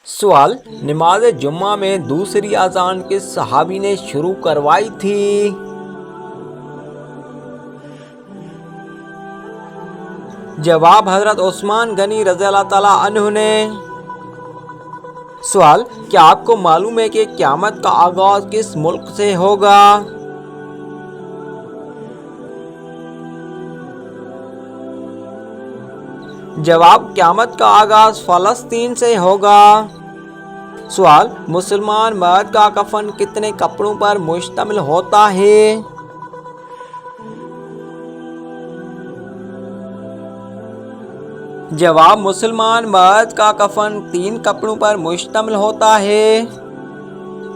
سوال: نماز جمعہ میں دوسری اذان کس صحابی نے شروع کروائی تھی؟ جواب: حضرت عثمان غنی رضی اللہ تعالیٰ عنہ نے۔ سوال: کیا آپ کو معلوم ہے کہ قیامت کا آغاز کس ملک سے ہوگا؟ جواب: قیامت کا آغاز فلسطین سے ہوگا۔ سوال: مسلمان مرد کا کفن کتنے کپڑوں پر مشتمل ہوتا ہے؟ جواب: مسلمان مرد کا کفن 3 کپڑوں پر مشتمل ہوتا ہے۔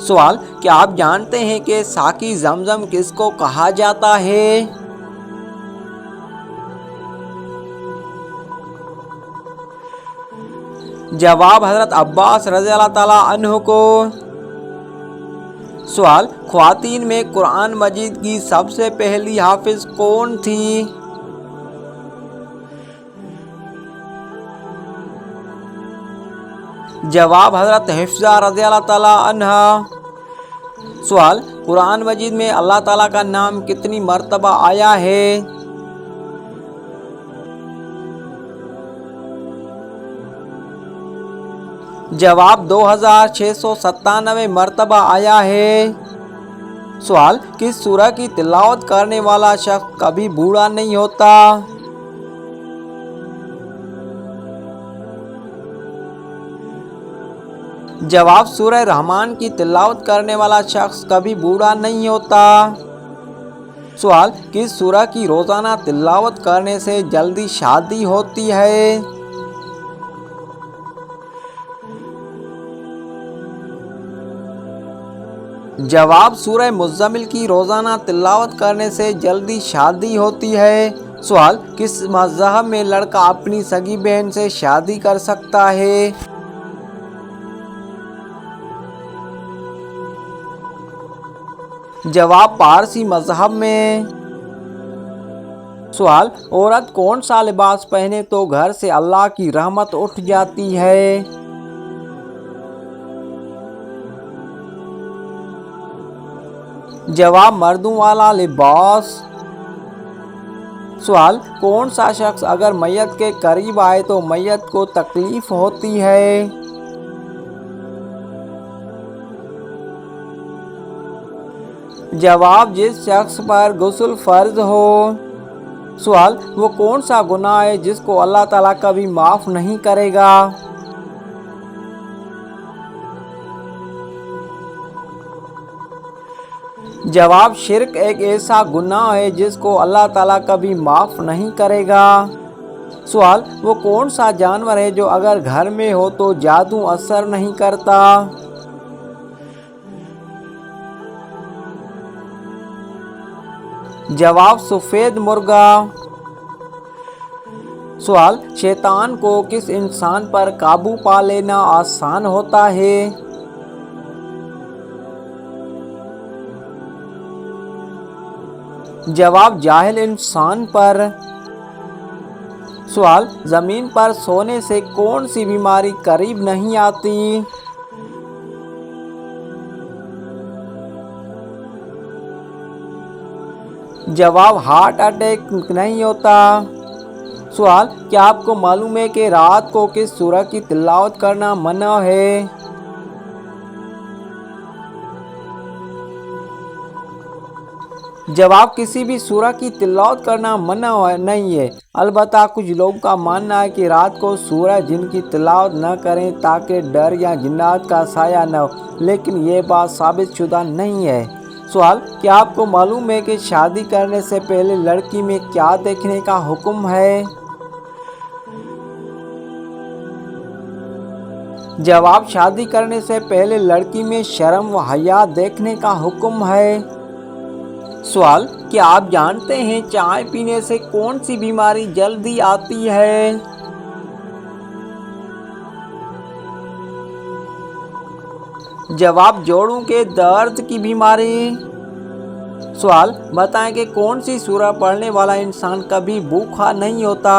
سوال: کیا آپ جانتے ہیں کہ ساقی زمزم کس کو کہا جاتا ہے؟ جواب: حضرت عباس رضی اللہ تعالیٰ عنہ کو۔ سوال: خواتین میں قرآن مجید کی سب سے پہلی حافظ کون تھی؟ جواب: حضرت حفصہ رضی اللہ تعالیٰ عنہا۔ سوال: قرآن مجید میں اللہ تعالیٰ کا نام کتنی مرتبہ آیا ہے؟ جواب: 2697 مرتبہ آیا ہے۔ سوال: کس سورہ کی تلاوت کرنے والا شخص کبھی بوڑھا نہیں ہوتا؟ جواب: سورہ رحمان کی تلاوت کرنے والا شخص کبھی بوڑھا نہیں ہوتا۔ سوال: کس سورہ کی روزانہ تلاوت کرنے سے جلدی شادی ہوتی ہے؟ جواب: سورہ مزمل کی روزانہ تلاوت کرنے سے جلدی شادی ہوتی ہے۔ سوال: کس مذہب میں لڑکا اپنی سگی بہن سے شادی کر سکتا ہے؟ جواب: پارسی مذہب میں۔ سوال: عورت کون سا لباس پہنے تو گھر سے اللہ کی رحمت اٹھ جاتی ہے؟ جواب: مردوں والا لباس۔ سوال: کون سا شخص اگر میت کے قریب آئے تو میت کو تکلیف ہوتی ہے؟ جواب: جس شخص پر غسل فرض ہو۔ سوال: وہ کون سا گناہ ہے جس کو اللہ تعالیٰ کبھی معاف نہیں کرے گا؟ جواب: شرک ایک ایسا گناہ ہے جس کو اللہ تعالیٰ کبھی معاف نہیں کرے گا۔ سوال: وہ کون سا جانور ہے جو اگر گھر میں ہو تو جادو اثر نہیں کرتا؟ جواب: سفید مرغا۔ سوال: شیطان کو کس انسان پر قابو پا لینا آسان ہوتا ہے؟ جواب: جاہل انسان پر۔ سوال: زمین پر سونے سے کون سی بیماری قریب نہیں آتی؟ جواب: ہارٹ اٹیک نہیں ہوتا۔ سوال: کیا آپ کو معلوم ہے کہ رات کو کس سورہ کی تلاوت کرنا منع ہے؟ جواب: کسی بھی سورہ کی تلاوت کرنا منع نہیں ہے، البتہ کچھ لوگوں کا ماننا ہے کہ رات کو سورہ جن کی تلاوت نہ کریں تاکہ ڈر یا جنات کا سایہ نہ ہو، لیکن یہ بات ثابت شدہ نہیں ہے۔ سوال: کیا آپ کو معلوم ہے کہ شادی کرنے سے پہلے لڑکی میں کیا دیکھنے کا حکم ہے؟ جواب: شادی کرنے سے پہلے لڑکی میں شرم و حیا دیکھنے کا حکم ہے۔ سوال: کیا آپ جانتے ہیں چائے پینے سے کون سی بیماری جلدی آتی ہے؟ جواب: جوڑوں کے درد کی بیماری۔ سوال: بتائیں کہ کون سی سورہ پڑھنے والا انسان کبھی بھوکا نہیں ہوتا؟